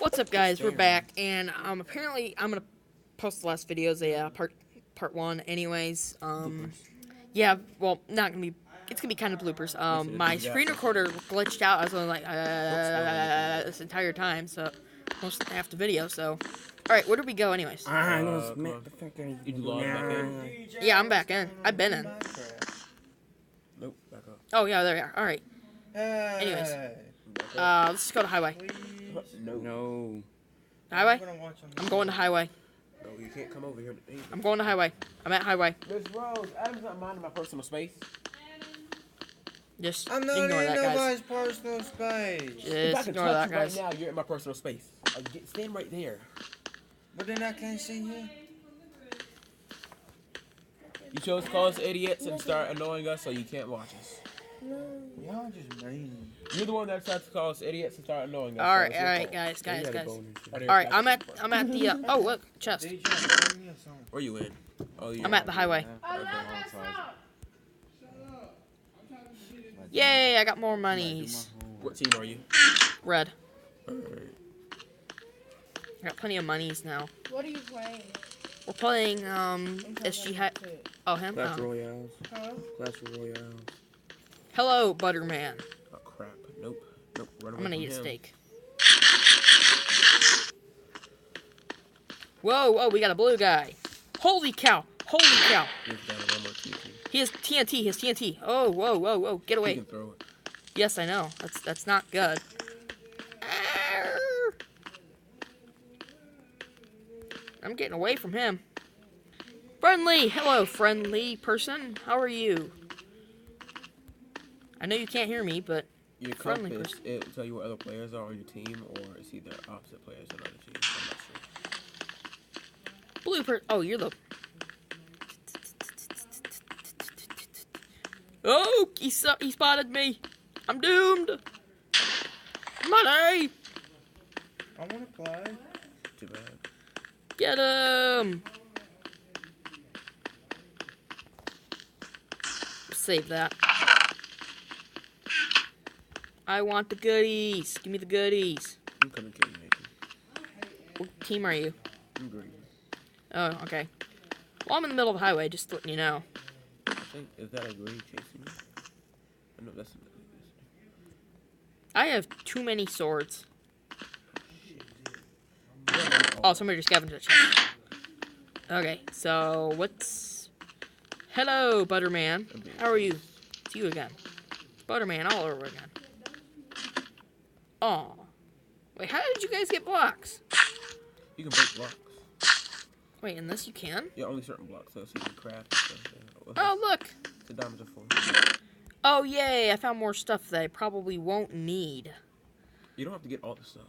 What's up, guys? We're back, and apparently I'm gonna post the last video as a part one. Anyways, yeah, well, not gonna be. It's gonna be kind of bloopers. My screen recorder glitched out. I was only like this entire time, so most half the video. So, all right, where do we go, anyways? Yeah, I'm back in. I've been in. Nope, back up. Oh yeah, there we are. All right. Anyways, let's just go to highway. No. Highway? I'm going to highway. No, you can't come over here. I'm going to highway. I'm at highway. Miss Rose, Adam's not minding my personal space. Just I'm not ignore in that, guys. nobody's personal space. If I Just can ignore touch that, you guys. right now, you're in my personal space. Stand right there. But then I can't see you. You chose to call us idiots and start annoying us, so you can't watch us. Y'all just mean. You're the one that decided to call us idiots and start annoying us. All so right, it's your fault. guys. All right, I'm at the. Oh, look, chest. DJ, bring me a song. Where you in? Oh, yeah. I'm at the highway. Yay! I got more monies. What team are you? Red. Alright. I got plenty of monies now. What are you playing? We're playing SG High. Oh, him. Clash Oh. Royales. Huh? Clash Royales. Hello, Butterman. Oh, crap. Nope. Nope. Run I'm away gonna from eat a him. steak. Whoa, whoa, we got a blue guy. Holy cow! Holy cow! He's down with one more TNT. He has TNT. He has TNT. Oh, whoa, whoa, whoa! Get He away! can throw it. Yes, I know. That's not good. Arr! I'm getting away from him. Friendly! Hello, friendly person. How are you? I know you can't hear me, but Your friendly compass, person. it'll tell you what other players are on your team, or it's either opposite players on other teams. I'm not sure. blue person. Oh, you're the. Oh, he spotted me. I'm doomed. Money! I want to play. Too bad. Get him! Save that. I want the goodies. Give me the goodies. I'm coming to kill you, Nathan. What team are you? I'm green. Oh, okay. Well, I'm in the middle of the highway, just letting you know. I think, is that a green chasing you? Oh, no, that's I have too many swords. Oh, somebody just scavenged the chest. Okay, so what's... Hello, Butterman. How are you? It's you again. It's Butterman all over again. Oh. Wait, how did you guys get blocks? You can break blocks. Wait, in this you can? Yeah, only certain blocks, though, so you can craft and stuff. Yeah. Oh, look! The diamonds are full. Oh, yay, I found more stuff that I probably won't need. You don't have to get all the stuff.